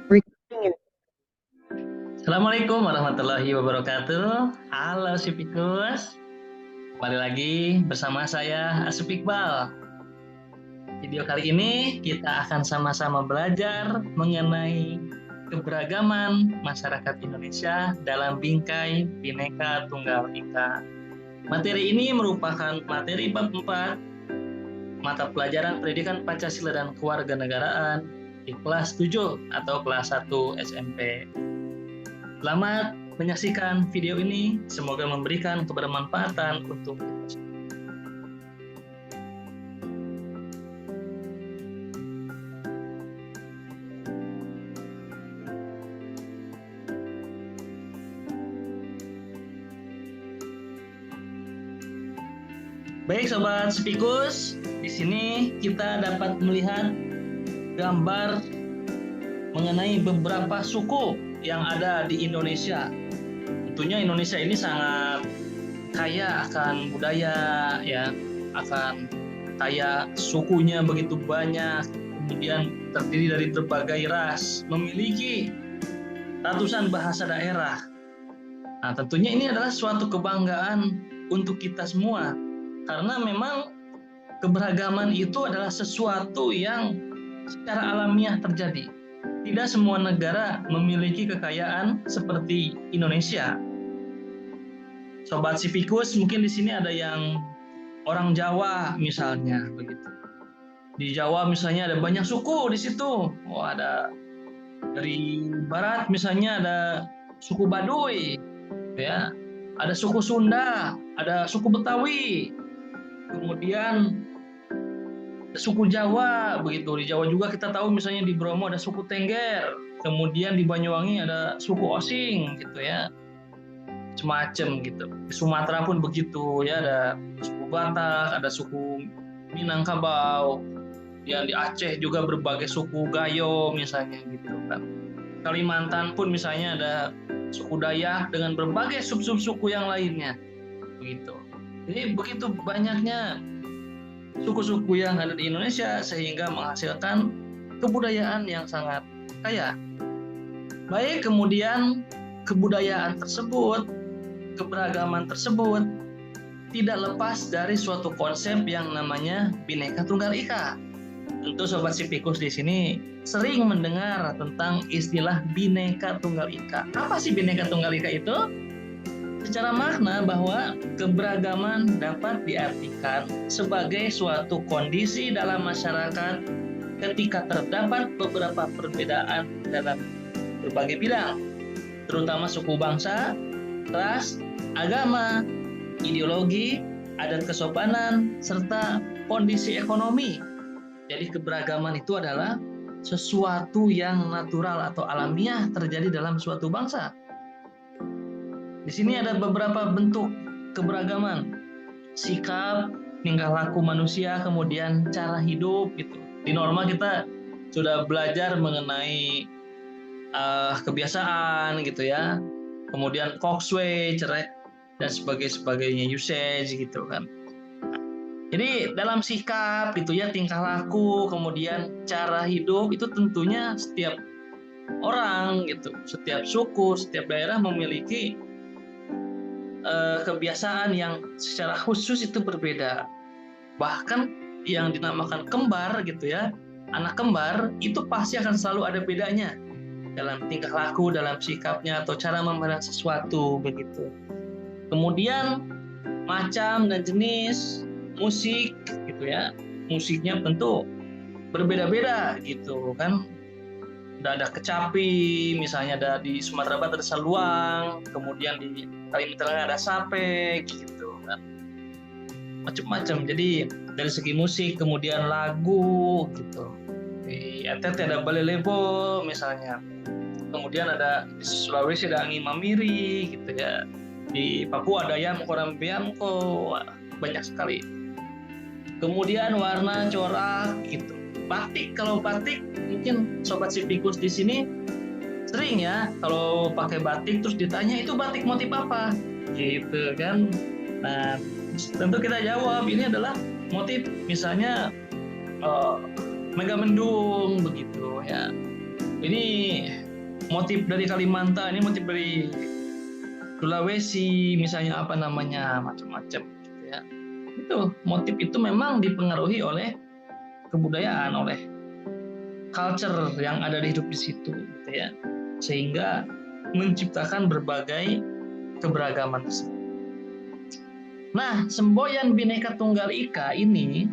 Recording in Assalamualaikum warahmatullahi wabarakatuh. Halo Sipikus, kembali lagi bersama saya Asep Iqbal. Video kali ini kita akan sama-sama belajar mengenai keberagaman masyarakat Indonesia dalam bingkai Bhinneka Tunggal Ika. Materi ini merupakan materi bab 4 mata pelajaran Pendidikan Pancasila dan Kewarganegaraan di kelas 7 atau kelas 1 SMP. Selamat menyaksikan video ini, semoga memberikan kebermanfaatan untuk kita semua. Baik Sobat Spikus, di sini kita dapat melihat gambar mengenai beberapa suku yang ada di Indonesia. Tentunya Indonesia ini sangat kaya akan budaya, ya, akan kaya sukunya begitu banyak, kemudian terdiri dari berbagai ras, memiliki ratusan bahasa daerah. Nah, tentunya ini adalah suatu kebanggaan untuk kita semua, karena memang keberagaman itu adalah sesuatu yang secara alamiah terjadi. Tidak semua negara memiliki kekayaan seperti Indonesia. Sobat Sipikus, mungkin di sini ada yang orang Jawa misalnya begitu. Di Jawa misalnya ada banyak suku di situ. Oh, ada dari barat misalnya ada suku Baduy, ya. Ada suku Sunda, ada suku Betawi. Kemudian suku Jawa begitu. Di Jawa juga kita tahu misalnya di Bromo ada suku Tengger, kemudian di Banyuwangi ada suku Osing gitu ya, semacam gitu. Di Sumatera pun begitu ya, ada suku Batak, ada suku Minangkabau, yang di Aceh juga berbagai suku Gayo misalnya gitu kan. Kalimantan pun misalnya ada suku Dayak dengan berbagai sub-sub suku yang lainnya begitu. Jadi begitu banyaknya suku-suku yang ada di Indonesia sehingga menghasilkan kebudayaan yang sangat kaya. Baik, kemudian kebudayaan tersebut, keberagaman tersebut tidak lepas dari suatu konsep yang namanya Bhinneka Tunggal Ika. Tentu Sobat Sipikus di sini sering mendengar tentang istilah Bhinneka Tunggal Ika. Apa sih Bhinneka Tunggal Ika itu? Secara makna bahwa keberagaman dapat diartikan sebagai suatu kondisi dalam masyarakat ketika terdapat beberapa perbedaan dalam berbagai bidang, terutama suku bangsa, ras, agama, ideologi, adat kesopanan, serta kondisi ekonomi. Jadi keberagaman itu adalah sesuatu yang natural atau alamiah terjadi dalam suatu bangsa. Di sini ada beberapa bentuk keberagaman, sikap, tingkah laku manusia, kemudian cara hidup gitu. Di norma kita sudah belajar mengenai kebiasaan gitu ya, kemudian kokswe, cerai dan sebagainya, usage gitu kan. Jadi dalam sikap gitu ya, tingkah laku, kemudian cara hidup itu tentunya setiap orang gitu, setiap suku, setiap daerah memiliki kebiasaan yang secara khusus itu berbeda. Bahkan yang dinamakan kembar gitu ya, anak kembar itu pasti akan selalu ada bedanya dalam tingkah laku, dalam sikapnya atau cara memandang sesuatu begitu. Kemudian macam dan jenis musik gitu ya, musiknya tentu berbeda-beda gitu kan. Ada kecapi, misalnya ada di Sumatera Barat ada saluang, kemudian di Kalimantan Tengah ada sape gitu kan, macam-macam. Jadi dari segi musik, kemudian lagu gitu, di NTT ada Balelebo misalnya, kemudian ada di Sulawesi ada Angi Mamiri gitu ya, di Papua ada Yamko Rambiamko, banyak sekali. Kemudian warna corak gitu, batik. Kalau batik mungkin Sobat Sipikus di sini sering ya, kalau pakai batik terus ditanya itu batik motif apa gitu kan. Nah, tentu kita jawab ini adalah motif misalnya Megamendung begitu ya. Ini motif dari Kalimantan, ini motif dari Sulawesi, misalnya apa namanya, macam-macam gitu ya. Itu motif itu memang dipengaruhi oleh kebudayaan, oleh culture yang ada di hidup di situ gitu ya. Sehingga menciptakan berbagai keberagaman tersebut. Nah, semboyan Bhinneka Tunggal Ika ini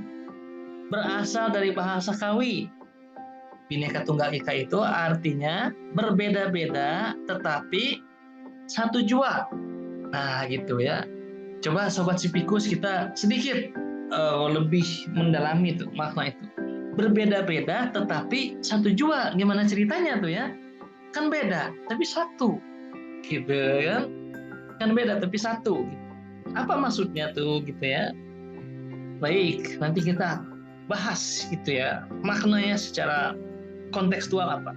berasal dari bahasa Kawi. Bhinneka Tunggal Ika itu artinya berbeda-beda tetapi satu jua. Nah, gitu ya. Coba Sobat Sipikus kita sedikit lebih mendalami itu makna itu. Berbeda-beda tetapi satu jua. Gimana ceritanya tuh ya? Kan beda tapi satu. Gitu kan? Kan beda tapi satu. Apa maksudnya tuh gitu ya? Baik, nanti kita bahas gitu ya. Maknanya secara kontekstual apa?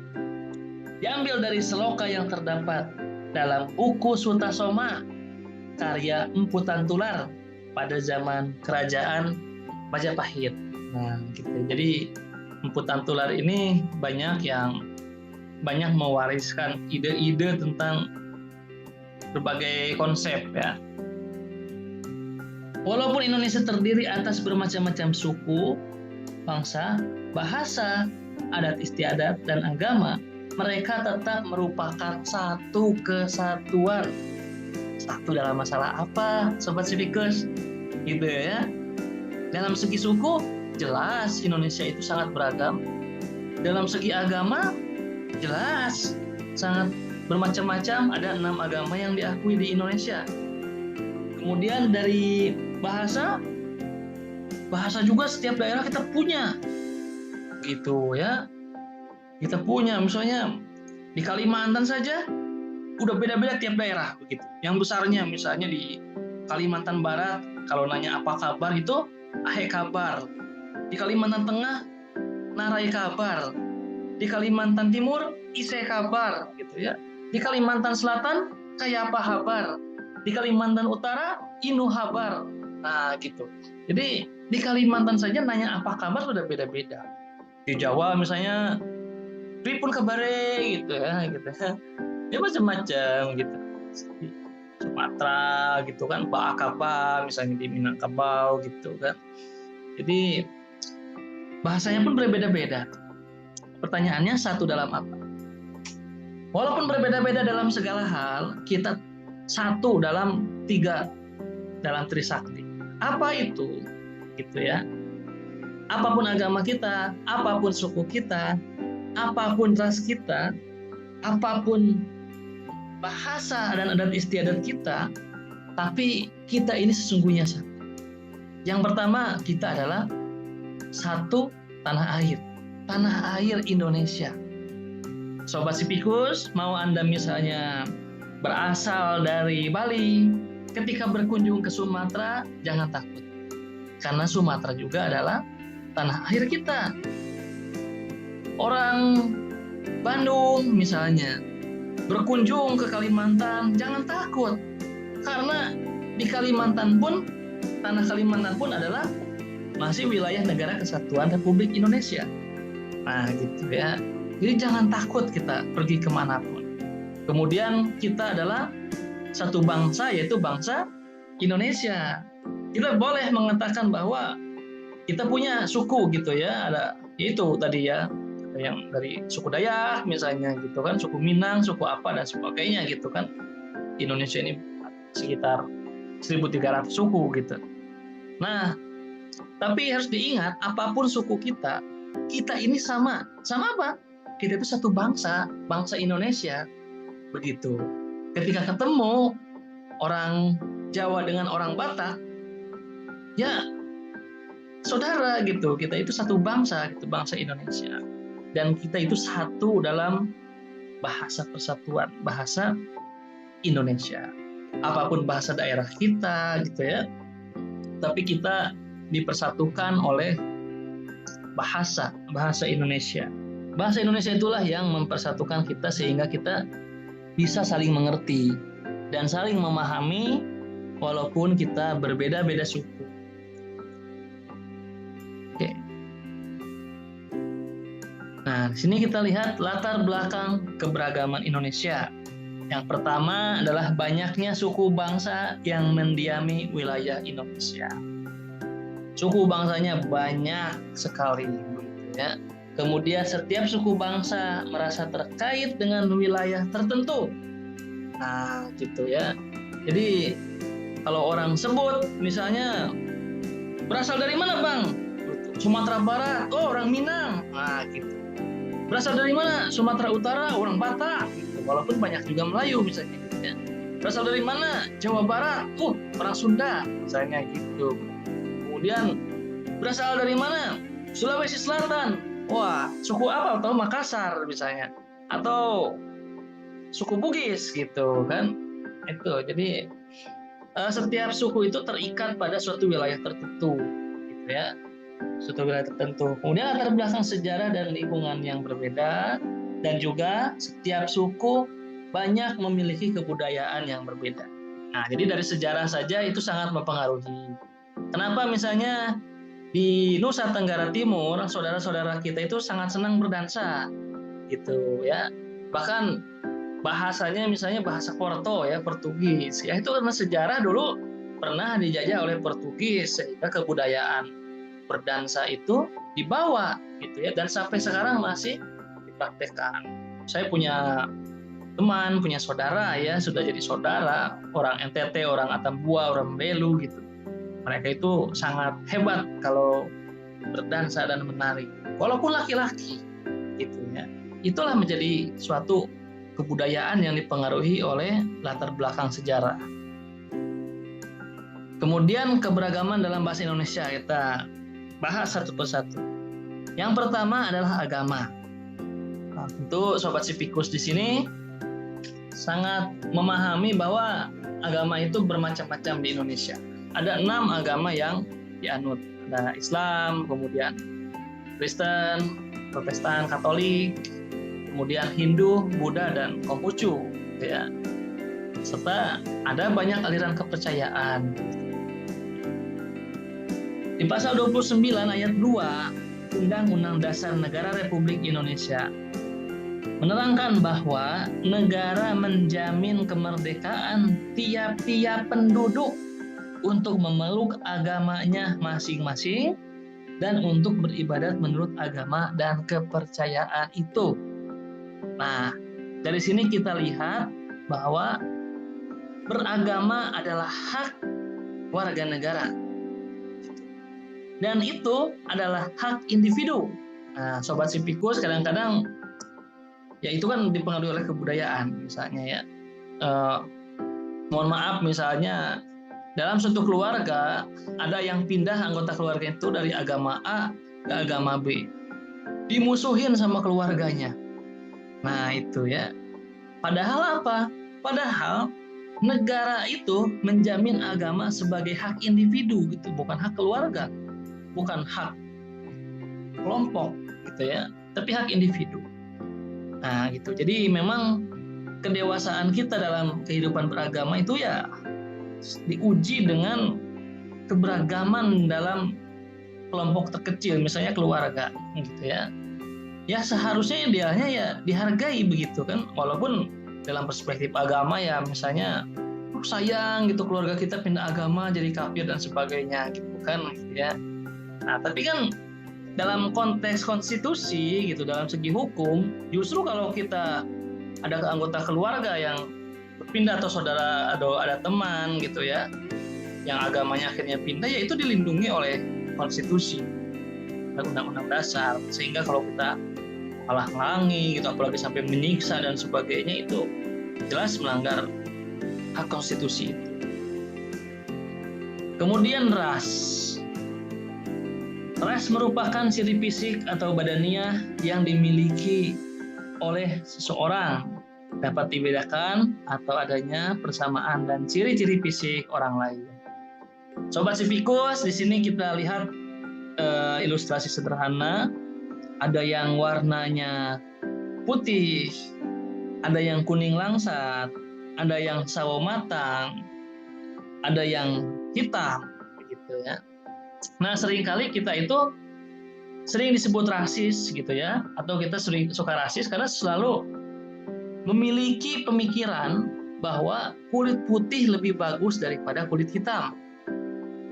Diambil dari seloka yang terdapat dalam buku Sutasoma karya Empu Tantular pada zaman kerajaan Majapahit. Nah, gitu. Jadi Empu Tantular ini banyak mewariskan ide-ide tentang berbagai konsep ya. Walaupun Indonesia terdiri atas bermacam-macam suku, bangsa, bahasa, adat istiadat, dan agama, mereka tetap merupakan satu kesatuan. Satu dalam masalah apa, Sobat Sipikus? Gitu ya. Dalam segi suku, jelas Indonesia itu sangat beragam. Dalam segi agama, jelas sangat bermacam-macam. Ada 6 agama yang diakui di Indonesia. Kemudian dari bahasa juga setiap daerah kita punya. Gitu ya. Kita punya misalnya di Kalimantan saja udah beda-beda tiap daerah begitu. Yang besarnya misalnya di Kalimantan Barat kalau nanya apa kabar itu ahe kabar. Di Kalimantan Tengah narai kabar. Di Kalimantan Timur ise kabar gitu ya. Di Kalimantan Selatan kayak apa kabar. Di Kalimantan Utara inu kabar. Nah gitu. Jadi di Kalimantan saja nanya apa kabar sudah beda-beda. Di Jawa misalnya pripun kabare gitu ya gitu. Ya macam-macam gitu. Di Sumatera gitu kan Baakaba misalnya di Minangkabau gitu kan. Jadi bahasanya pun berbeda-beda. Pertanyaannya satu dalam apa? Walaupun berbeda-beda dalam segala hal, kita satu dalam 3 dalam Trisakti. Apa itu? Gitu ya. Apapun agama kita, apapun suku kita, apapun ras kita, apapun bahasa dan adat istiadat kita, tapi kita ini sesungguhnya satu. Yang pertama, kita adalah satu tanah air Indonesia. Sobat Sipikus, mau Anda misalnya berasal dari Bali, ketika berkunjung ke Sumatera, jangan takut. Karena Sumatera juga adalah tanah air kita. Orang Bandung misalnya, berkunjung ke Kalimantan, jangan takut. Karena di Kalimantan pun, tanah Kalimantan pun adalah masih wilayah Negara Kesatuan Republik Indonesia. Nah gitu ya. Jadi jangan takut kita pergi kemanapun. Kemudian kita adalah satu bangsa, yaitu bangsa Indonesia. Kita boleh mengatakan bahwa kita punya suku gitu ya. Ada yaitu tadi ya, yang dari suku Dayak misalnya gitu kan, suku Minang, suku apa dan sebagainya gitu kan. Indonesia ini sekitar 1.300 suku gitu. Nah, tapi harus diingat apapun suku kita ini sama apa? Kita itu satu bangsa Indonesia. Begitu. Ketika ketemu orang Jawa dengan orang Batak, ya saudara gitu. Kita itu satu bangsa, gitu, bangsa Indonesia. Dan kita itu satu dalam bahasa persatuan, bahasa Indonesia. Apapun bahasa daerah kita gitu ya. Tapi kita dipersatukan oleh bahasa Indonesia. Bahasa Indonesia itulah yang mempersatukan kita sehingga kita bisa saling mengerti dan saling memahami walaupun kita berbeda-beda suku. Oke. Nah, Nah, di sini kita lihat latar belakang keberagaman Indonesia. Yang pertama adalah banyaknya suku bangsa yang mendiami wilayah Indonesia. Suku bangsanya banyak sekali, ya. Kemudian setiap suku bangsa merasa terkait dengan wilayah tertentu. Nah, gitu ya. Jadi kalau orang sebut misalnya berasal dari mana, Bang? Sumatera Barat, oh orang Minang. Nah, gitu. Berasal dari mana? Sumatera Utara, orang Batak. Gitu. Walaupun banyak juga Melayu misalnya. Gitu, ya. Berasal dari mana? Jawa Barat, orang Sunda, misalnya gitu. Kemudian berasal dari mana? Sulawesi Selatan. Wah, suku apa? Atau Makassar misalnya. Atau suku Bugis gitu kan. Itu. Jadi setiap suku itu terikat pada suatu wilayah tertentu gitu ya. Suatu wilayah tertentu. Kemudian latar belakang sejarah dan lingkungan yang berbeda, dan juga setiap suku banyak memiliki kebudayaan yang berbeda. Nah, jadi dari sejarah saja itu sangat mempengaruhi. Kenapa misalnya di Nusa Tenggara Timur, saudara-saudara kita itu sangat senang berdansa, gitu ya. Bahkan bahasanya misalnya bahasa Porto ya, Portugis. Ya itu karena sejarah dulu pernah dijajah oleh Portugis, sehingga kebudayaan berdansa itu dibawa gitu ya, dan sampai sekarang masih dipraktekkan. Saya punya teman, punya saudara ya, sudah jadi saudara, orang NTT, orang Atambua, orang Belu gitu. Mereka itu sangat hebat kalau berdansa dan menari, walaupun laki-laki gitu ya. Itulah menjadi suatu kebudayaan yang dipengaruhi oleh latar belakang sejarah. Kemudian keberagaman dalam bahasa Indonesia kita bahas satu persatu. Yang pertama adalah agama. Nah, tentu Sobat Sipikus di sini sangat memahami bahwa agama itu bermacam-macam di Indonesia. Ada 6 agama yang dianut. Ada Islam, kemudian Kristen, Protestan, Katolik, kemudian Hindu, Buddha, dan Konghucu, ya. Serta ada banyak aliran kepercayaan. Di pasal 29 ayat 2 Undang-Undang Dasar Negara Republik Indonesia menerangkan bahwa negara menjamin kemerdekaan tiap-tiap penduduk untuk memeluk agamanya masing-masing dan untuk beribadat menurut agama dan kepercayaan itu. Nah, dari sini kita lihat bahwa beragama adalah hak warga negara. Dan itu adalah hak individu. Nah, Sobat Sipikus kadang-kadang ya itu kan dipengaruhi oleh kebudayaan misalnya ya. Mohon maaf misalnya dalam suatu keluarga ada yang pindah anggota keluarga itu dari agama A ke agama B. Dimusuhin sama keluarganya. Nah itu ya. Padahal apa? Padahal negara itu menjamin agama sebagai hak individu gitu, bukan hak keluarga. Bukan hak kelompok gitu ya, tapi hak individu. Nah gitu. Jadi memang kedewasaan kita dalam kehidupan beragama itu ya diuji dengan keberagaman dalam kelompok terkecil, misalnya keluarga gitu ya. Ya seharusnya idealnya ya dihargai begitu kan, walaupun dalam perspektif agama ya misalnya sayang gitu keluarga kita pindah agama jadi kafir dan sebagainya gitu kan gitu ya. Nah, tapi kan dalam konteks konstitusi gitu, dalam segi hukum, justru kalau kita ada anggota keluarga yang berpindah atau saudara atau ada teman gitu ya, yang agamanya akhirnya pindah, ya itu dilindungi oleh konstitusi dan undang-undang dasar. Sehingga kalau kita halang-halangi gitu, apalagi sampai menyiksa dan sebagainya, itu jelas melanggar hak konstitusi itu. Kemudian ras. Ras merupakan ciri fisik atau badaniah yang dimiliki oleh seseorang, dapat dibedakan atau adanya persamaan dan ciri-ciri fisik orang lain. Sobat Sipikus, di sini kita lihat ilustrasi sederhana. Ada yang warnanya putih, ada yang kuning langsat, ada yang sawo matang, ada yang hitam, begitu ya. Nah, seringkali kita itu sering disebut rasis gitu ya, atau kita sering suka rasis karena selalu memiliki pemikiran bahwa kulit putih lebih bagus daripada kulit hitam.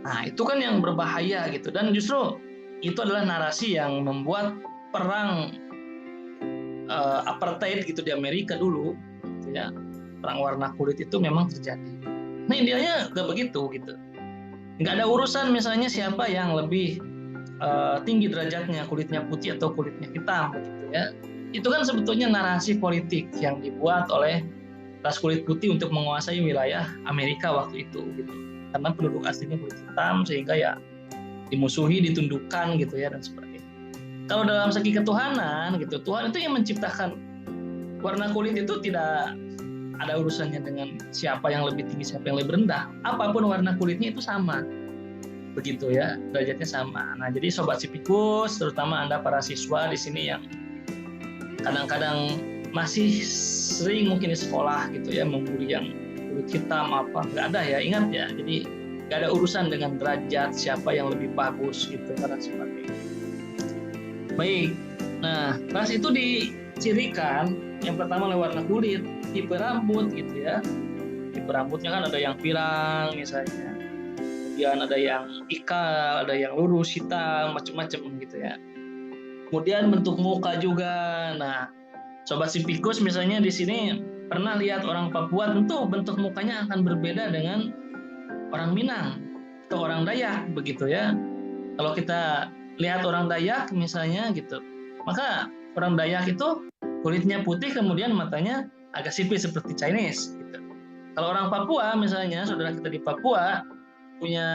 Nah, itu kan yang berbahaya gitu, dan justru itu adalah narasi yang membuat perang apartheid gitu di Amerika dulu, gitu ya. Perang warna kulit itu memang terjadi. Nah, Indianya nggak begitu gitu. Nggak ada urusan misalnya siapa yang lebih tinggi derajatnya, kulitnya putih atau kulitnya hitam, gitu ya. Itu kan sebetulnya narasi politik yang dibuat oleh ras kulit putih untuk menguasai wilayah Amerika waktu itu, gitu. Karena penduduk aslinya kulit hitam, sehingga ya dimusuhi, ditundukkan gitu ya, dan sebagainya. Kalau dalam segi ketuhanan gitu, Tuhan itu yang menciptakan warna kulit itu tidak ada urusannya dengan siapa yang lebih tinggi, siapa yang lebih rendah. Apapun warna kulitnya itu sama, begitu ya, derajatnya sama. Nah, jadi Sobat Sipikus, terutama Anda para siswa di sini yang kadang-kadang masih sering mungkin di sekolah gitu ya, membuli yang kulit hitam apa, nggak ada ya, ingat ya, jadi nggak ada urusan dengan derajat siapa yang lebih bagus gitu, karena sebagainya. Baik, nah ras itu dicirikan yang pertama oleh warna kulit, tipe rambut gitu ya. Tipe rambutnya kan ada yang pirang misalnya, kemudian ada yang ikal, ada yang lurus, hitam, macam-macam gitu ya. Kemudian bentuk muka juga. Nah, Sobat Sipikus misalnya di sini pernah lihat orang Papua, tentu bentuk mukanya akan berbeda dengan orang Minang atau orang Dayak begitu ya. Kalau kita lihat orang Dayak misalnya gitu, maka orang Dayak itu kulitnya putih, kemudian matanya agak sipit seperti Chinese gitu. Kalau orang Papua misalnya, saudara kita di Papua punya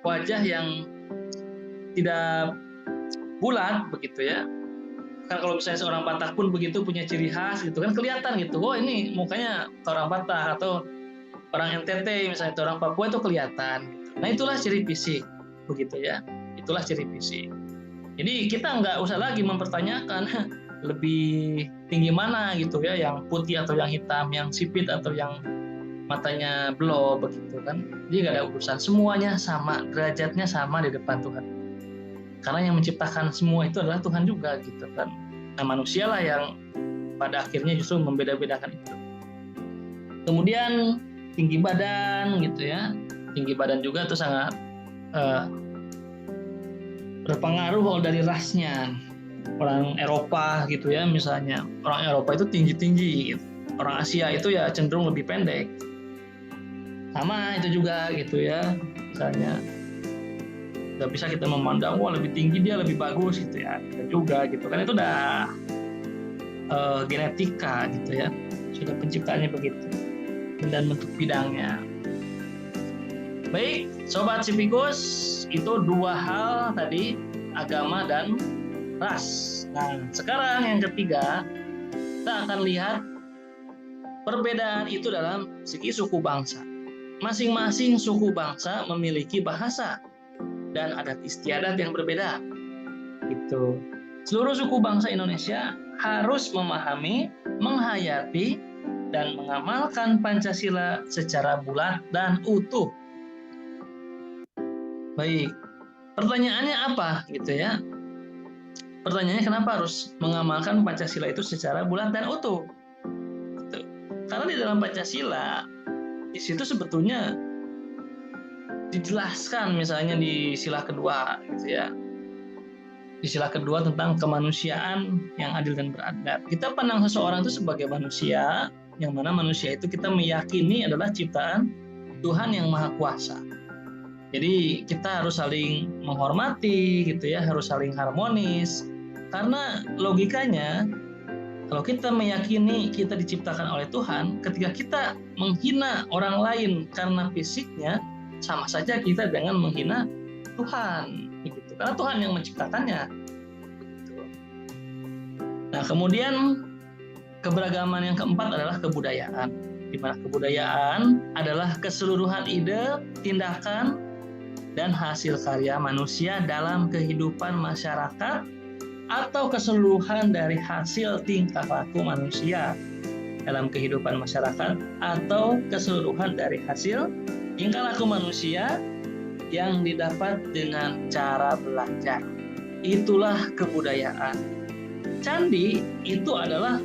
wajah yang tidak bulat begitu ya. Kan kalau misalnya seorang Batak pun begitu, punya ciri khas gitu kan, kelihatan gitu, oh ini mukanya orang Batak, atau orang NTT misalnya, itu orang Papua itu kelihatan gitu. Nah, itulah ciri fisik begitu ya, itulah ciri fisik. Jadi kita nggak usah lagi mempertanyakan lebih tinggi mana gitu ya, yang putih atau yang hitam, yang sipit atau yang matanya blow begitu kan. Jadi nggak ada urusan, semuanya sama, derajatnya sama di depan Tuhan. Karena yang menciptakan semua itu adalah Tuhan juga gitu kan. Nah, manusia lah yang pada akhirnya justru membeda-bedakan itu. Kemudian tinggi badan gitu ya. Tinggi badan juga itu sangat berpengaruh dari rasnya. Orang Eropa gitu ya misalnya. Orang Eropa itu tinggi-tinggi gitu. Orang Asia itu ya cenderung lebih pendek. Sama itu juga gitu ya. Misalnya nggak bisa kita memandang wah lebih tinggi dia lebih bagus gitu ya, dan juga gitu kan, itu udah genetika gitu ya, sudah penciptaannya begitu, dan bentuk bidangnya. Baik Sobat Sipikus, itu dua hal tadi, agama dan ras. Nah sekarang yang ketiga, kita akan lihat perbedaan itu dalam segi suku bangsa. Masing-masing suku bangsa memiliki bahasa dan adat istiadat yang berbeda. Gitu. Seluruh suku bangsa Indonesia harus memahami, menghayati, dan mengamalkan Pancasila secara bulat dan utuh. Baik, pertanyaannya apa gitu ya? Pertanyaannya kenapa harus mengamalkan Pancasila itu secara bulat dan utuh? Gitu. Karena di dalam Pancasila, di situ sebetulnya dijelaskan misalnya di sila kedua gitu ya. Di sila kedua tentang kemanusiaan yang adil dan beradab. Kita pandang seseorang itu sebagai manusia, yang mana manusia itu kita meyakini adalah ciptaan Tuhan yang Maha Kuasa. Jadi kita harus saling menghormati gitu ya, harus saling harmonis. Karena logikanya kalau kita meyakini kita diciptakan oleh Tuhan, ketika kita menghina orang lain karena fisiknya, sama saja kita dengan menghina Tuhan, begitu. Karena Tuhan yang menciptakannya. Begitu. Nah, kemudian keberagaman yang keempat adalah kebudayaan, di mana kebudayaan adalah keseluruhan ide, tindakan, dan hasil karya manusia dalam kehidupan masyarakat, atau keseluruhan dari hasil tingkah laku manusia dalam kehidupan masyarakat, atau keseluruhan dari hasil tingkah laku manusia yang didapat dengan cara belajar. itulah kebudayaan. Candi itu adalah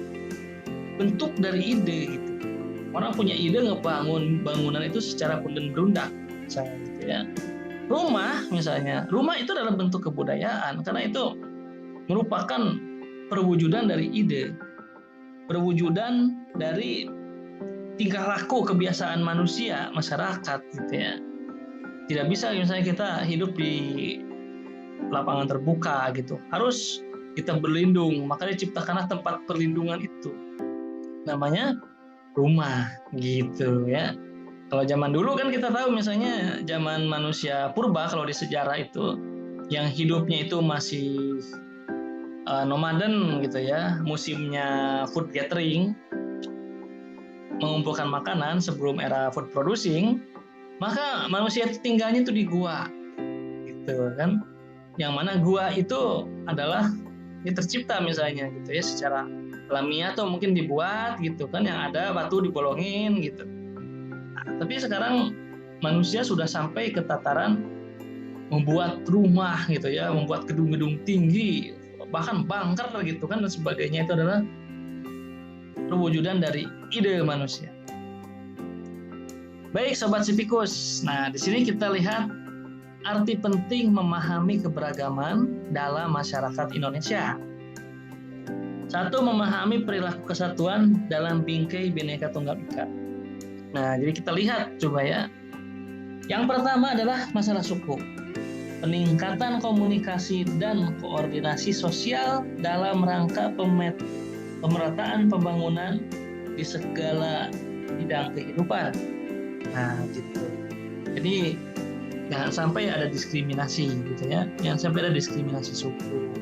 bentuk dari ide gitu. Orang punya ide ngebangun bangunan itu secara berundak, misalnya gitu ya. Rumah misalnya, rumah itu adalah bentuk kebudayaan karena itu merupakan perwujudan dari ide, perwujudan dari tingkah laku kebiasaan manusia, masyarakat gitu ya. Tidak bisa misalnya kita hidup di lapangan terbuka gitu. Harus kita berlindung, makanya ciptakanlah tempat perlindungan itu. Namanya rumah gitu ya. Kalau zaman dulu kan kita tahu misalnya zaman manusia purba kalau di sejarah itu yang hidupnya itu masih nomaden gitu ya, musimnya food gathering, mengumpulkan makanan sebelum era food producing, maka manusia itu tinggalnya itu di gua gitu kan. Yang mana gua itu adalah tercipta misalnya gitu ya secara alamiah atau mungkin dibuat gitu kan, yang ada batu dibolongin gitu. Nah, tapi sekarang manusia sudah sampai ke tataran membuat rumah gitu ya, membuat gedung-gedung tinggi, bahkan bunker gitu kan dan sebagainya. Itu adalah perwujudan dari ide manusia. Baik Sobat Sipikus, nah di sini kita lihat arti penting memahami keberagaman dalam masyarakat Indonesia. Satu, memahami perilaku kesatuan dalam bingkai Bhinneka Tunggal Ika. Nah, jadi kita lihat coba ya. Yang pertama adalah masalah suku. Peningkatan komunikasi dan koordinasi sosial dalam rangka pemerataan pembangunan di segala bidang kehidupan. Nah, gitu. Jadi jangan sampai ada diskriminasi gitu ya. Jangan sampai ada diskriminasi suku.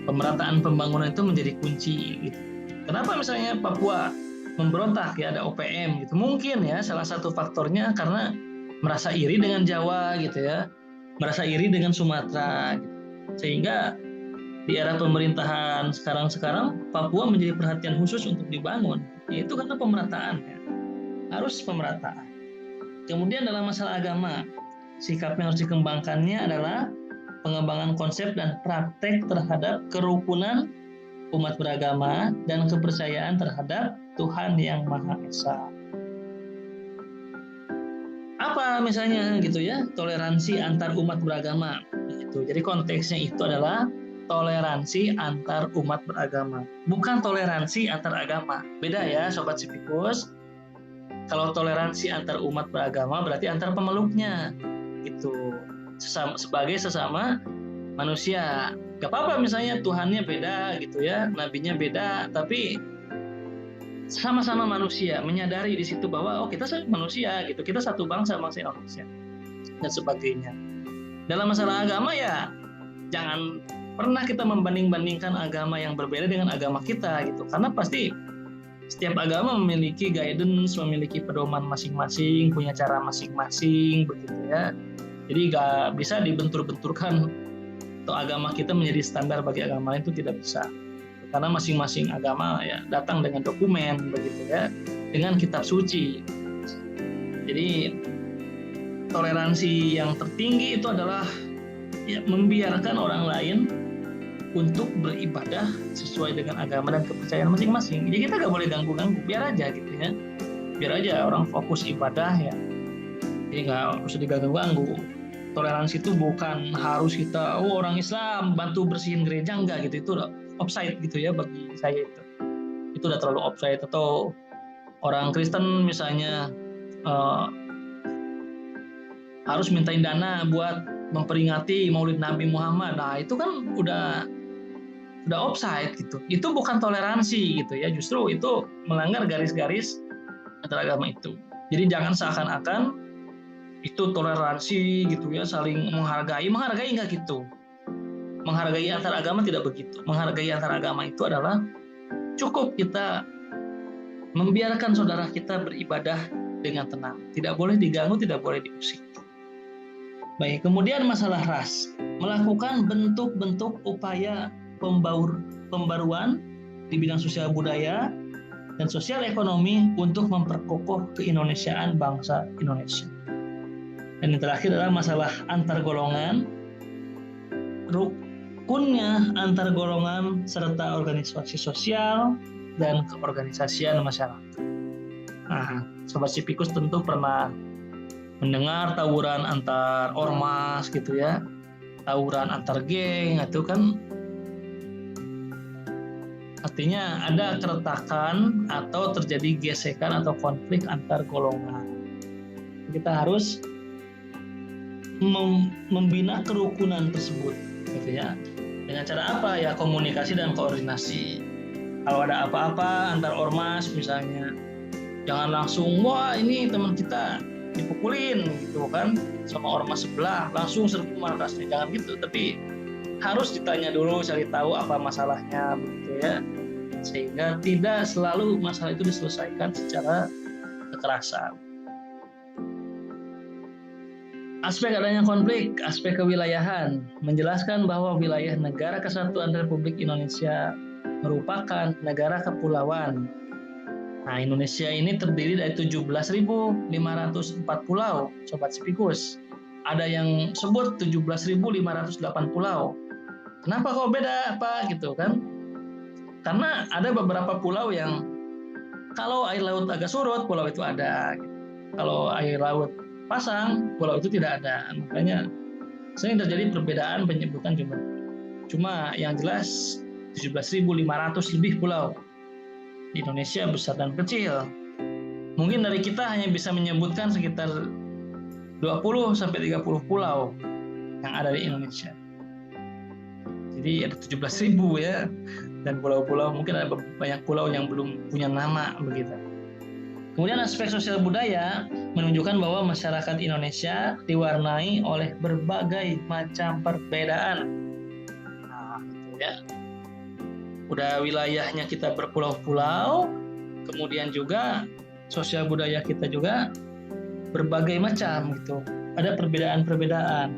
Pemerataan pembangunan itu menjadi kunci gitu. Kenapa misalnya Papua memberontak ya, ada OPM gitu. Mungkin ya salah satu faktornya karena merasa iri dengan Jawa gitu ya. Merasa iri dengan Sumatera gitu. Sehingga di era pemerintahan sekarang Papua menjadi perhatian khusus untuk dibangun. Yaitu karena pemerataan ya. Harus pemerataan. Kemudian dalam masalah agama, sikap yang harus dikembangkannya adalah pengembangan konsep dan praktek terhadap kerukunan umat beragama dan kepercayaan terhadap Tuhan Yang Maha Esa. Apa misalnya gitu ya, toleransi antar umat beragama gitu. Jadi konteksnya itu adalah toleransi antar umat beragama, bukan toleransi antar agama. Beda ya Sobat Sipikus. Kalau toleransi antar umat beragama berarti antar pemeluknya gitu. Sebagai sesama manusia. Gak apa-apa misalnya Tuhannya beda gitu ya, nabinya beda, tapi sama-sama manusia, menyadari di situ bahwa kita manusia gitu, kita satu bangsa Indonesia dan sebagainya. Dalam masalah agama ya jangan pernah kita membanding-bandingkan agama yang berbeda dengan agama kita gitu, karena pasti setiap agama memiliki guidance, memiliki pedoman masing-masing, punya cara masing-masing begitu ya. Jadi gak bisa dibentur-benturkan atau agama kita menjadi standar bagi agama lain, itu tidak bisa. Karena masing-masing agama ya datang dengan dokumen begitu ya, dengan kitab suci. Jadi toleransi yang tertinggi itu adalah ya, membiarkan orang lain untuk beribadah sesuai dengan agama dan kepercayaan masing-masing. Jadi kita gak boleh ganggu-ganggu, biar aja gitu ya. Biar aja orang fokus ibadah ya. Jadi gak usah diganggu-ganggu. Toleransi itu bukan harus kita orang Islam bantu bersihin gereja, enggak gitu. Itu udah offside gitu ya bagi saya itu. Itu udah terlalu offside. Atau orang Kristen misalnya harus mintain dana buat memperingati Maulid Nabi Muhammad. Nah, itu kan udah offside gitu. Itu bukan toleransi gitu ya. Justru itu melanggar garis-garis antara agama itu. Jadi jangan seakan-akan itu toleransi gitu ya, saling menghargai enggak gitu. Menghargai antar agama tidak begitu. Menghargai antar agama itu adalah cukup kita membiarkan saudara kita beribadah dengan tenang. Tidak boleh diganggu, tidak boleh diusik. Baik, kemudian masalah ras. Melakukan bentuk-bentuk upaya pembaruan di bidang sosial budaya dan sosial ekonomi untuk memperkokoh keindonesiaan bangsa Indonesia. Dan yang terakhir adalah masalah antar golongan, rukunnya antar golongan serta organisasi sosial dan keorganisasian masyarakat. Nah, Sobat Civikus tentu pernah mendengar tawuran antar ormas gitu ya, tawuran antar geng, itu kan artinya ada keretakan atau terjadi gesekan atau konflik antar golongan. Kita harus membina kerukunan tersebut, gitu ya. Dengan cara apa ya? Komunikasi dan koordinasi. Kalau ada apa-apa antar ormas misalnya, jangan langsung wah ini teman kita dipukulin gitu kan sama ormas sebelah, langsung serbu markasnya, jangan gitu. Tapi harus ditanya dulu, cari tahu apa masalahnya, begitu ya, sehingga tidak selalu masalah itu diselesaikan secara kekerasan. Aspek adanya konflik, aspek kewilayahan, menjelaskan bahwa wilayah Negara Kesatuan Republik Indonesia merupakan negara kepulauan. Nah, Indonesia ini terdiri dari 17.504 pulau, Sobat Civikus. Ada yang sebut 17.508 pulau. Kenapa kok beda, Pak? Gitu kan? Karena ada beberapa pulau yang kalau air laut agak surut, pulau itu ada. Kalau air laut pasang, pulau itu tidak ada. Makanya sering terjadi perbedaan penyebutan jumlah. Cuma yang jelas 17.500 lebih pulau di Indonesia, besar dan kecil. Mungkin dari kita hanya bisa menyebutkan sekitar 20-30 pulau yang ada di Indonesia. Jadi ada 17.000 ya, dan pulau-pulau mungkin ada banyak pulau yang belum punya nama begitu. Kemudian aspek sosial budaya menunjukkan bahwa masyarakat Indonesia diwarnai oleh berbagai macam perbedaan. Nah, gitu ya. Udah wilayahnya kita berpulau-pulau, kemudian juga sosial budaya kita juga berbagai macam gitu. Ada perbedaan-perbedaan.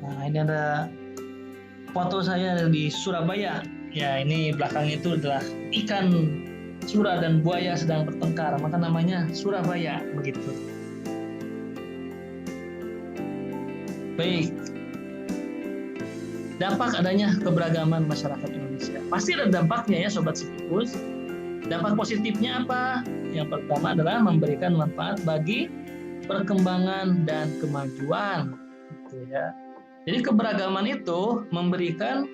Nah, ini ada foto saya di Surabaya. Ya, ini belakang itu adalah ikan sura dan buaya sedang bertengkar, maka namanya Surabaya begitu. Baik. Dampak adanya keberagaman masyarakat Indonesia. Pasti ada dampaknya ya Sobat Civikus. Dampak positifnya apa? Yang pertama adalah memberikan manfaat bagi perkembangan dan kemajuan. Gitu ya. Jadi keberagaman itu memberikan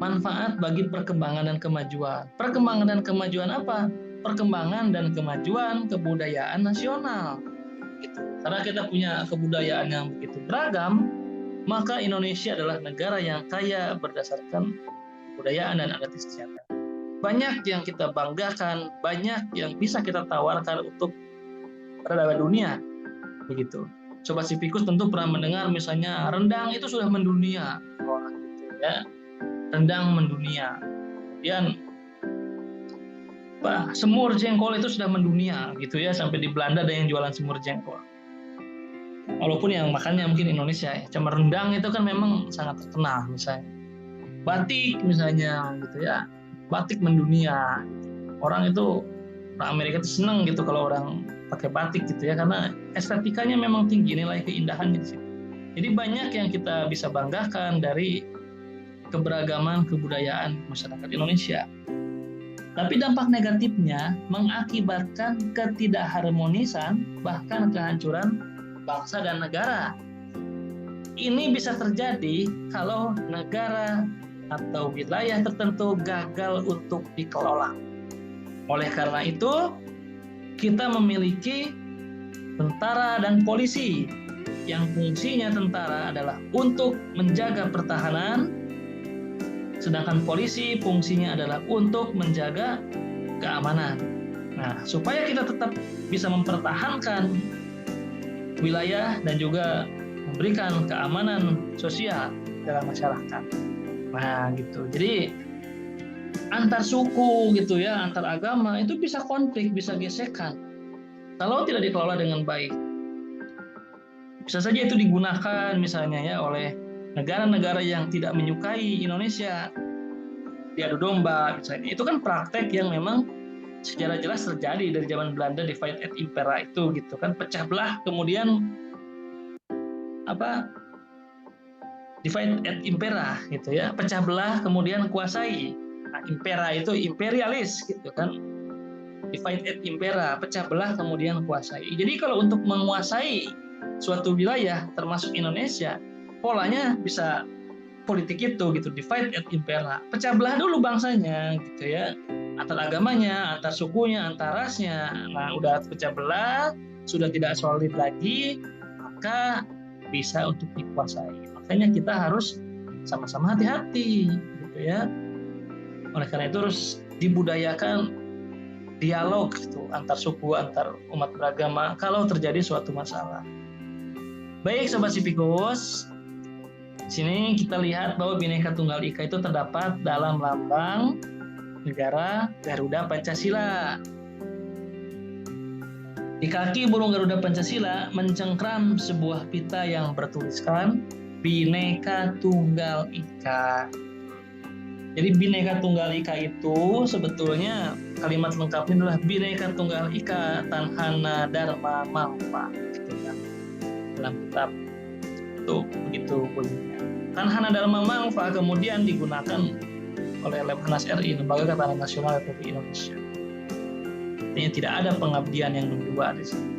manfaat bagi perkembangan dan kemajuan. Perkembangan dan kemajuan apa? Perkembangan dan kemajuan kebudayaan nasional. Gitu. Karena kita punya kebudayaan yang begitu beragam, maka Indonesia adalah negara yang kaya berdasarkan kebudayaan dan adat istiadat. Banyak yang kita banggakan, banyak yang bisa kita tawarkan untuk peradaban dunia. Begitu. Sobat Civikus tentu pernah mendengar misalnya rendang itu sudah mendunia. Gitu ya. Rendang mendunia. Kemudian semur jengkol itu sudah mendunia gitu ya, sampai di Belanda ada yang jualan semur jengkol. Walaupun yang makannya mungkin Indonesia ya. Cuma rendang itu kan memang sangat terkenal misalnya. Batik misalnya gitu ya. Batik mendunia. Orang Amerika itu senang gitu kalau orang pakai batik gitu ya, karena estetikanya memang tinggi, nilai keindahannya di situ. Jadi banyak yang kita bisa banggakan dari keberagaman kebudayaan masyarakat Indonesia. Tapi dampak negatifnya mengakibatkan ketidakharmonisan bahkan kehancuran bangsa dan negara. Ini bisa terjadi kalau negara atau wilayah tertentu gagal untuk dikelola. Oleh karena itu, kita memiliki tentara dan polisi yang fungsinya tentara adalah untuk menjaga pertahanan, sedangkan polisi fungsinya adalah untuk menjaga keamanan. Nah, supaya kita tetap bisa mempertahankan wilayah dan juga memberikan keamanan sosial dalam masyarakat. Nah, gitu. Jadi antar suku gitu ya, antar agama itu bisa konflik, bisa gesekan kalau tidak dikelola dengan baik. Bisa saja itu digunakan misalnya ya oleh negara-negara yang tidak menyukai Indonesia, diadu domba misalnya. Itu kan praktek yang memang secara jelas terjadi dari zaman Belanda, divide et impera itu gitu kan, pecah belah kemudian apa divide et impera gitu ya, pecah belah kemudian kuasai. Nah, impera itu imperialis gitu kan, divide et impera, pecah belah kemudian kuasai. Jadi kalau untuk menguasai suatu wilayah termasuk Indonesia, polanya bisa politik itu gitu, divide et impera, pecah belah dulu bangsanya gitu ya, antar agamanya, antar sukunya, antar rasnya. Nah udah pecah belah, sudah tidak solid lagi, maka bisa untuk dikuasai. Makanya kita harus sama-sama hati-hati gitu ya. Oleh karena itu harus dibudayakan dialog gitu, antar suku, antar umat beragama kalau terjadi suatu masalah. Baik Sobat Sipikus, di sini kita lihat bahwa Bhinneka Tunggal Ika itu terdapat dalam lambang negara Garuda Pancasila. Di kaki burung Garuda Pancasila mencengkram sebuah pita yang bertuliskan Bhinneka Tunggal Ika. Jadi Bhinneka Tunggal Ika itu sebetulnya kalimat lengkapnya adalah Bhinneka Tunggal Ika Tanhana Dharma Mangpa. Gitu kan. Dalam kitab itu begitu bunyinya. Tanhana Dharma Mangpa kemudian digunakan oleh Lemhanas RI, Lembaga Ketahanan Nasional Republik Indonesia. Artinya tidak ada pengabdian yang kedua di sini.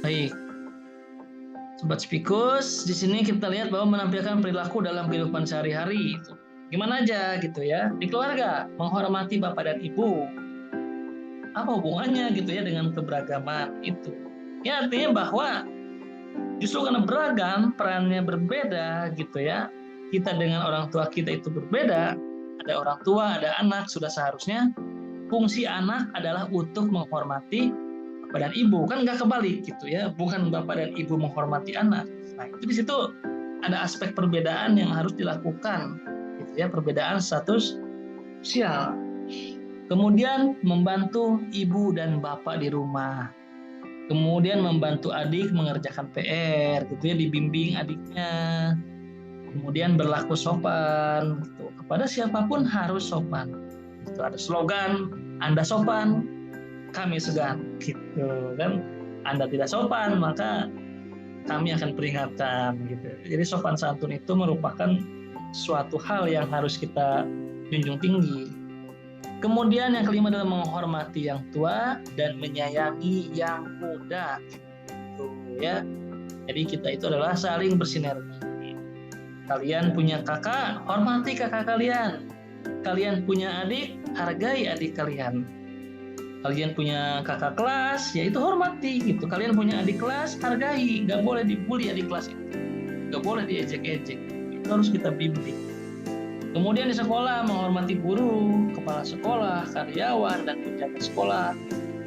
Baik, Sobat Spikus, di sini kita lihat bahwa menampilkan perilaku dalam kehidupan sehari-hari itu gimana aja gitu ya. Di keluarga menghormati bapak dan ibu. Apa hubungannya gitu ya dengan keberagaman itu? Ya artinya bahwa justru karena beragam, perannya berbeda gitu ya. Kita dengan orang tua kita itu berbeda. Ada orang tua, ada anak, sudah seharusnya fungsi anak adalah untuk menghormati bapak dan ibu, kan nggak kebalik gitu ya, bukan bapak dan ibu menghormati anak. Nah itu di situ ada aspek perbedaan yang harus dilakukan gitu ya, perbedaan status sosial. Kemudian membantu ibu dan bapak di rumah, kemudian membantu adik mengerjakan PR gitu ya, dibimbing adiknya, kemudian berlaku sopan gitu. Kepada siapapun harus sopan. Itu ada slogan, Anda sopan, kami segan gitu kan. Anda tidak sopan, maka kami akan peringatkan gitu. Jadi sopan santun itu merupakan suatu hal yang harus kita junjung tinggi. Kemudian yang kelima adalah menghormati yang tua dan menyayangi yang muda. Gitu ya. Jadi kita itu adalah saling bersinergi. Kalian punya kakak, hormati kakak kalian. Kalian punya adik, hargai adik kalian. Kalian punya kakak kelas, yaitu hormati gitu. Kalian punya adik kelas, hargai. Gak boleh dibully adik kelas itu. Gak boleh diejek-ejek. Itu harus kita bimbing. Kemudian di sekolah menghormati guru, kepala sekolah, karyawan, dan penjaga sekolah.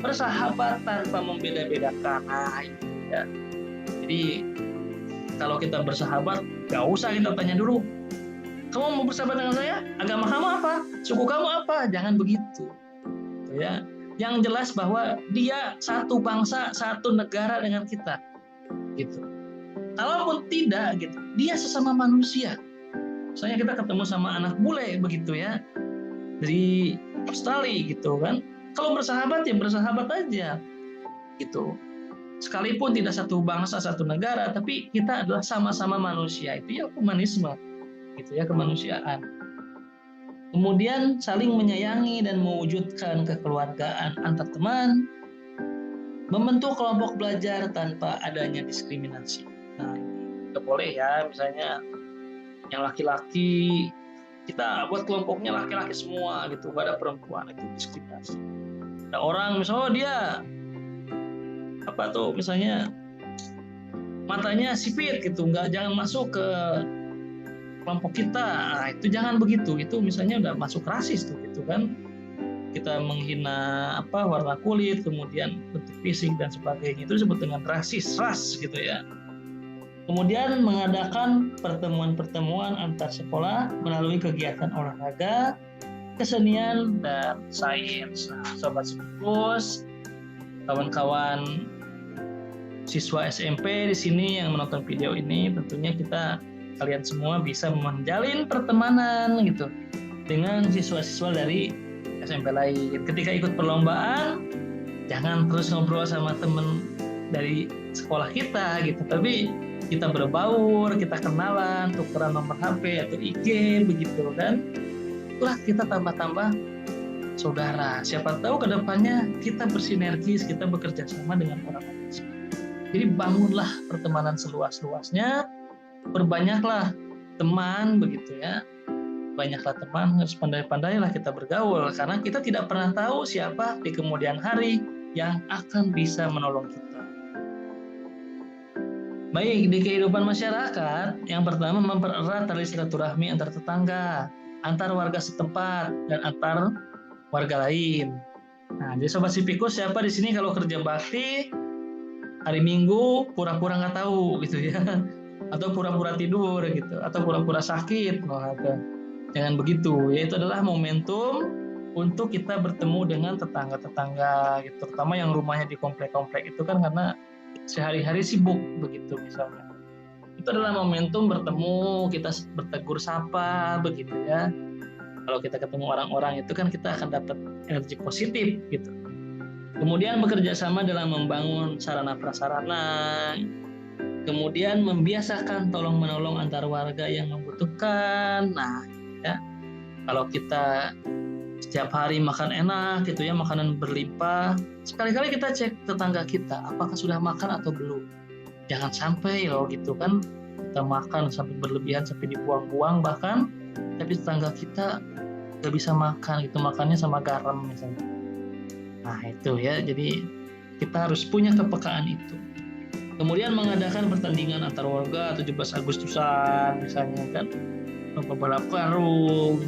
Bersahabat tanpa membeda-bedakan. Nah, itu ya. Jadi kalau kita bersahabat, gak usah kita tanya dulu, kamu mau bersahabat dengan saya? Agama kamu apa? Suku kamu apa? Jangan begitu. Ya. Yang jelas bahwa dia satu bangsa, satu negara dengan kita. Gitu. Kalaupun tidak, gitu, dia sesama manusia. Misalnya kita ketemu sama anak bule begitu ya, dari Australia gitu kan. Kalau bersahabat ya bersahabat aja. Gitu. Sekalipun tidak satu bangsa, satu negara, tapi kita adalah sama-sama manusia. Itu ya humanisme, gitu ya, kemanusiaan. Kemudian saling menyayangi dan mewujudkan kekeluargaan antar teman, membentuk kelompok belajar tanpa adanya diskriminasi. Nah, nggak boleh ya, misalnya yang laki-laki kita buat kelompoknya laki-laki semua gitu, nggak ada perempuan, itu diskriminasi. Ada orang misalnya dia apa tuh misalnya matanya sipit gitu, jangan masuk ke kelompok kita. Nah, itu jangan begitu, itu misalnya udah masuk rasis tuh gitu kan. Kita menghina apa warna kulit, kemudian bentuk fisik dan sebagainya, itu disebut dengan ras gitu ya. Kemudian mengadakan pertemuan-pertemuan antar sekolah melalui kegiatan olahraga, kesenian, dan sains. Nah, Sobat Sipikus, kawan-kawan siswa SMP di sini yang menonton video ini, tentunya kalian semua bisa menjalin pertemanan gitu dengan siswa-siswa dari SMP lain. Ketika ikut perlombaan, jangan terus ngobrol sama temen dari sekolah kita gitu, tapi kita berbaur, kita kenalan, tukeran nomor HP atau IG begitu, dan itulah kita tambah-tambah saudara. Siapa tahu kedepannya kita bersinergis, kita bekerja sama dengan orang-orang. Jadi bangunlah pertemanan seluas-luasnya, perbanyaklah teman begitu ya. Banyaklah teman, harus pandai-pandailah kita bergaul, karena kita tidak pernah tahu siapa di kemudian hari yang akan bisa menolong kita. Baik, di kehidupan masyarakat, yang pertama mempererat tali silaturahmi antar tetangga, antar warga setempat, dan antar warga lain. Nah, jadi Sobat Sipikus, siapa di sini kalau kerja bakti hari Minggu pura-pura nggak tahu gitu ya, atau pura-pura tidur gitu, atau pura-pura sakit, jangan begitu. Ya, itu adalah momentum untuk kita bertemu dengan tetangga-tetangga, gitu. Terutama yang rumahnya di komplek-komplek itu kan, karena sehari-hari sibuk begitu misalnya. Itu adalah momentum bertemu, kita bertegur sapa begitu ya. Kalau kita ketemu orang-orang itu kan kita akan dapat energi positif gitu. Kemudian bekerja sama dalam membangun sarana prasarana. Kemudian membiasakan tolong-menolong antar warga yang membutuhkan. Nah, ya, kalau kita setiap hari makan enak gitu ya, makanan berlimpah, sekali-kali kita cek tetangga kita apakah sudah makan atau belum. Jangan sampai loh gitu kan, kita makan sampai berlebihan, sampai dibuang-buang bahkan, tapi tetangga kita nggak bisa makan gitu, makannya sama garam misalnya. Nah itu ya, jadi kita harus punya kepekaan itu. Kemudian mengadakan pertandingan antar warga 17 Agustusan misalnya kan, balap karung,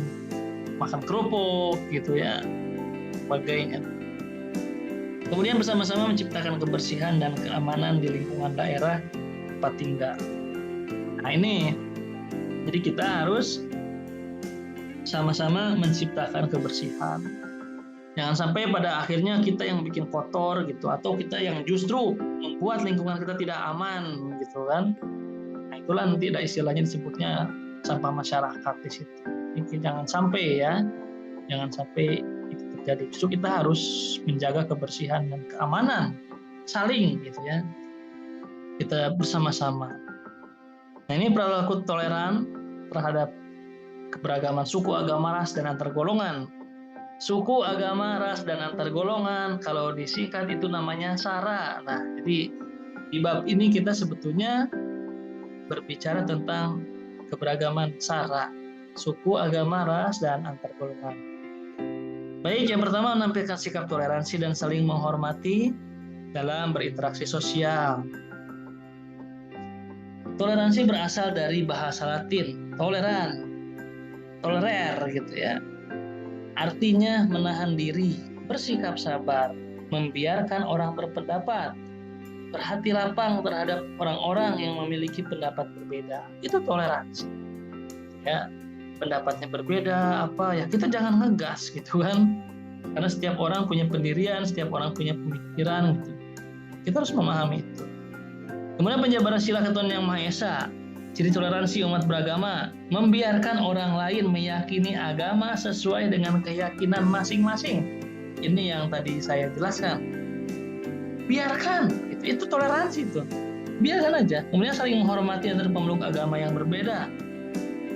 makan kerupuk gitu ya, sebagainya. Kemudian bersama-sama menciptakan kebersihan dan keamanan di lingkungan daerah tempat tinggal. Nah ini, jadi kita harus sama-sama menciptakan kebersihan. Jangan sampai pada akhirnya kita yang bikin kotor gitu, atau kita yang justru membuat lingkungan kita tidak aman gitu kan. Nah itulah nanti ada istilahnya disebutnya sampah masyarakat di situ. Jadi jangan sampai ya, jangan sampai itu terjadi. Justru kita harus menjaga kebersihan dan keamanan saling gitu ya. Kita bersama-sama. Nah ini perilaku toleran terhadap keberagaman suku, agama, ras, dan antar golongan. Suku, agama, ras, dan antar golongan, kalau disingkat itu namanya SARA. Nah, jadi di bab ini kita sebetulnya berbicara tentang keberagaman SARA, suku, agama, ras, dan antar golongan. Baik, yang pertama menampilkan sikap toleransi dan saling menghormati dalam berinteraksi sosial. Toleransi berasal dari bahasa Latin, toleran, tolerer gitu ya. Artinya menahan diri, bersikap sabar, membiarkan orang berpendapat, berhati lapang terhadap orang-orang yang memiliki pendapat berbeda. Itu toleransi. Ya, pendapatnya berbeda apa ya, kita jangan ngegas gitu kan. Karena setiap orang punya pendirian, setiap orang punya pemikiran gitu. Kita harus memahami itu. Kemudian penjabaran sila ketuhanan yang Maha Esa. Ciri toleransi umat beragama, membiarkan orang lain meyakini agama sesuai dengan keyakinan masing-masing. Ini yang tadi saya jelaskan. Biarkan, itu toleransi itu. Biarkan aja. Kemudian saling menghormati antara pemeluk agama yang berbeda.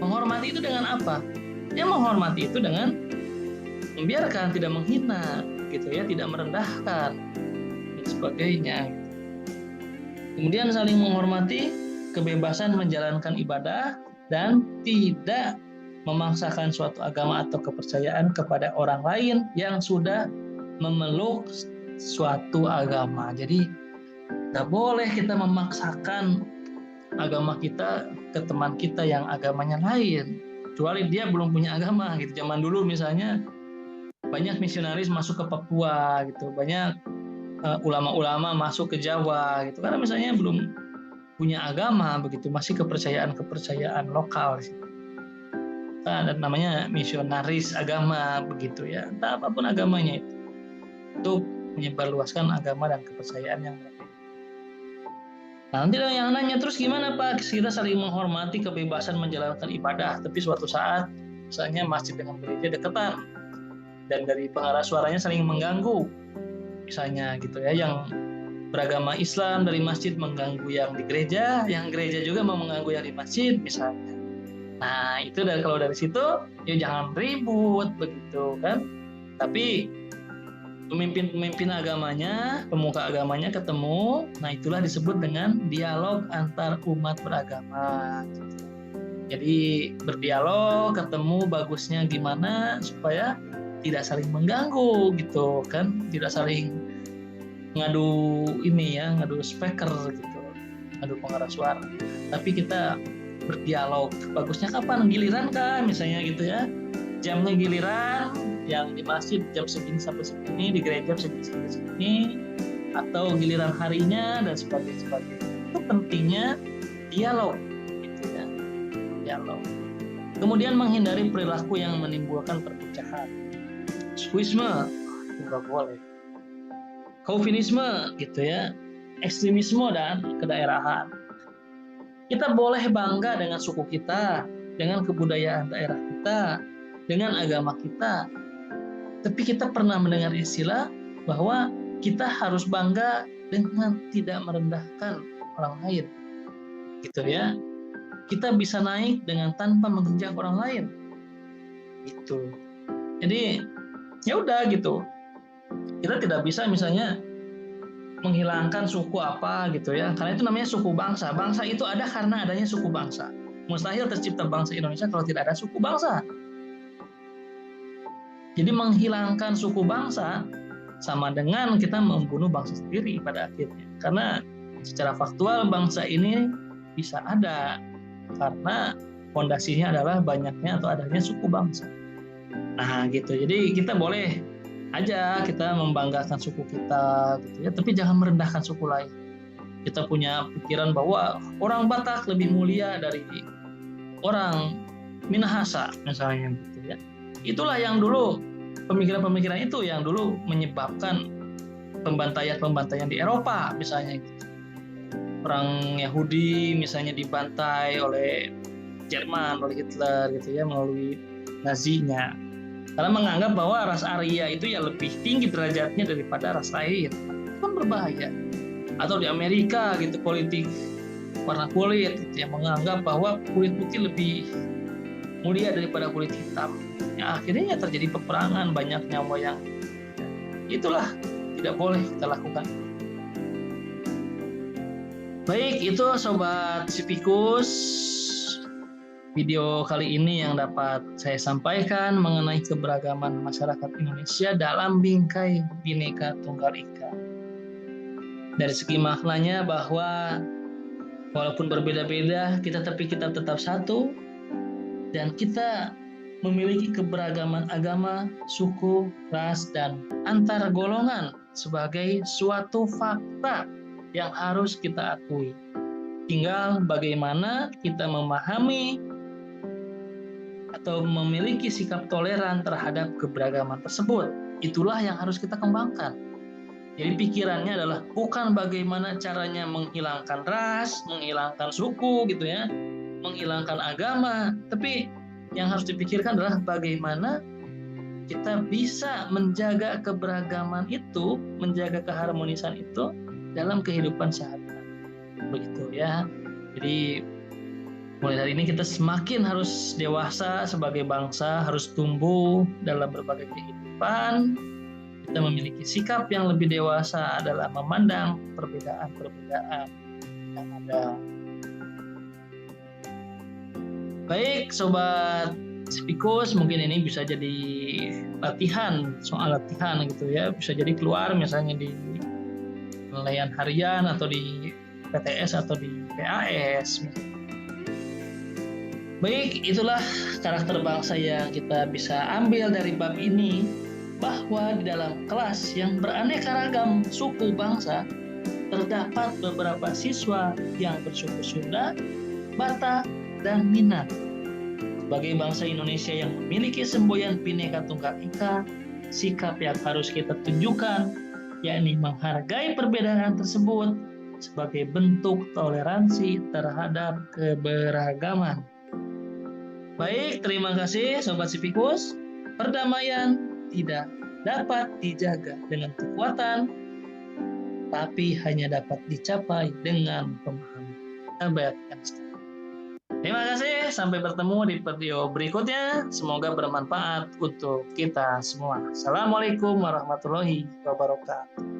Menghormati itu dengan apa? Ya menghormati itu dengan membiarkan, tidak menghina, gitu ya, tidak merendahkan, dan sebagainya. Kemudian saling menghormati kebebasan menjalankan ibadah dan tidak memaksakan suatu agama atau kepercayaan kepada orang lain yang sudah memeluk suatu agama. Jadi tidak boleh kita memaksakan agama kita ke teman kita yang agamanya lain, kecuali dia belum punya agama gitu. Zaman dulu misalnya banyak misionaris masuk ke Papua gitu, banyak ulama-ulama masuk ke Jawa gitu, karena misalnya belum punya agama begitu, masih kepercayaan lokal. Nah, ada namanya misionaris agama begitu ya, entah apapun agamanya itu, untuk menyebarluaskan agama dan kepercayaan yang berbeda. Nah, nanti yang nanya terus gimana Pak, kita saling menghormati kebebasan menjalankan ibadah, tapi suatu saat misalnya masjid dengan gereja deketan dan dari pengarah suaranya saling mengganggu misalnya gitu ya, yang beragama Islam dari masjid mengganggu yang di gereja, yang gereja juga mau mengganggu yang di masjid misalnya. Nah, itu kalau dari situ ya jangan ribut begitu kan. Tapi pemimpin agamanya, pemuka agamanya ketemu, nah itulah disebut dengan dialog antar umat beragama. Jadi berdialog, ketemu bagusnya gimana supaya tidak saling mengganggu gitu kan, tidak saling ngadu speaker gitu, ngadu pengeras suara. Tapi kita berdialog, bagusnya kapan? Giliran kan misalnya gitu ya, jamnya giliran, yang di masjid jam segini sampai segini, di gereja segini sampai segini, atau giliran harinya dan sebagainya. Itu pentingnya dialog gitu ya, dialog. Kemudian menghindari perilaku yang menimbulkan perpecahan. Skuisme nggak boleh, Calvinisme gitu ya, ekstremisme dan kedaerahan. Kita boleh bangga dengan suku kita, dengan kebudayaan daerah kita, dengan agama kita. Tapi kita pernah mendengar istilah bahwa kita harus bangga dengan tidak merendahkan orang lain. Gitu ya. Kita bisa naik dengan tanpa menginjak orang lain. Gitu. Jadi ya udah gitu. Kita tidak bisa misalnya menghilangkan suku apa gitu ya. Karena itu namanya suku bangsa. Bangsa itu ada karena adanya suku bangsa. Mustahil tercipta bangsa Indonesia kalau tidak ada suku bangsa. Jadi menghilangkan suku bangsa sama dengan kita membunuh bangsa sendiri pada akhirnya. Karena secara faktual bangsa ini bisa ada karena fondasinya adalah banyaknya atau adanya suku bangsa. Nah gitu, jadi kita boleh aja kita membanggakan suku kita gitu ya, tapi jangan merendahkan suku lain. Kita punya pikiran bahwa orang Batak lebih mulia dari orang Minahasa misalnya gitu ya. Itulah yang dulu, pemikiran-pemikiran itu yang dulu menyebabkan pembantaian di Eropa misalnya gitu. Orang Yahudi misalnya dibantai oleh Jerman, oleh Hitler gitu ya, melalui Nazinya. Karena menganggap bahwa ras Arya itu ya lebih tinggi derajatnya daripada ras lain. Itu kan berbahaya. Atau di Amerika gitu, politik warna kulit gitu, yang menganggap bahwa kulit putih lebih mulia daripada kulit hitam. Ya, akhirnya terjadi peperangan, banyak nyawa yang itulah tidak boleh kita lakukan. Baik, itu Sobat Sipikus, video kali ini yang dapat saya sampaikan mengenai keberagaman masyarakat Indonesia dalam bingkai Bhinneka Tunggal Ika. Dari segi maknanya bahwa walaupun berbeda-beda, tapi kita tetap satu, dan kita memiliki keberagaman agama, suku, ras, dan antar golongan sebagai suatu fakta yang harus kita akui. Tinggal bagaimana kita memahami atau memiliki sikap toleran terhadap keberagaman tersebut. Itulah yang harus kita kembangkan. Jadi pikirannya adalah bukan bagaimana caranya menghilangkan ras, menghilangkan suku gitu ya, menghilangkan agama, tapi yang harus dipikirkan adalah bagaimana kita bisa menjaga keberagaman itu, menjaga keharmonisan itu dalam kehidupan sehari-hari. Begitu ya. Jadi mulai dari ini kita semakin harus dewasa sebagai bangsa, harus tumbuh dalam berbagai kehidupan. Kita memiliki sikap yang lebih dewasa adalah memandang perbedaan-perbedaan yang ada. Baik, Sobat Sipikus, mungkin ini bisa jadi latihan, soal latihan gitu ya. Bisa jadi keluar misalnya di penilaian harian atau di PTS atau di PAS. Baik, itulah karakter bangsa yang kita bisa ambil dari bab ini, bahwa di dalam kelas yang beraneka ragam suku bangsa terdapat beberapa siswa yang bersuku Sunda, Batak, dan Minang. Sebagai bangsa Indonesia yang memiliki semboyan Bhinneka Tunggal Ika, sikap yang harus kita tunjukkan yakni menghargai perbedaan tersebut sebagai bentuk toleransi terhadap keberagaman. Baik, terima kasih Sobat Sipikus. Perdamaian tidak dapat dijaga dengan kekuatan, tapi hanya dapat dicapai dengan pemahaman. Kita bayangkan sekali. Terima kasih, sampai bertemu di video berikutnya. Semoga bermanfaat untuk kita semua. Assalamualaikum warahmatullahi wabarakatuh.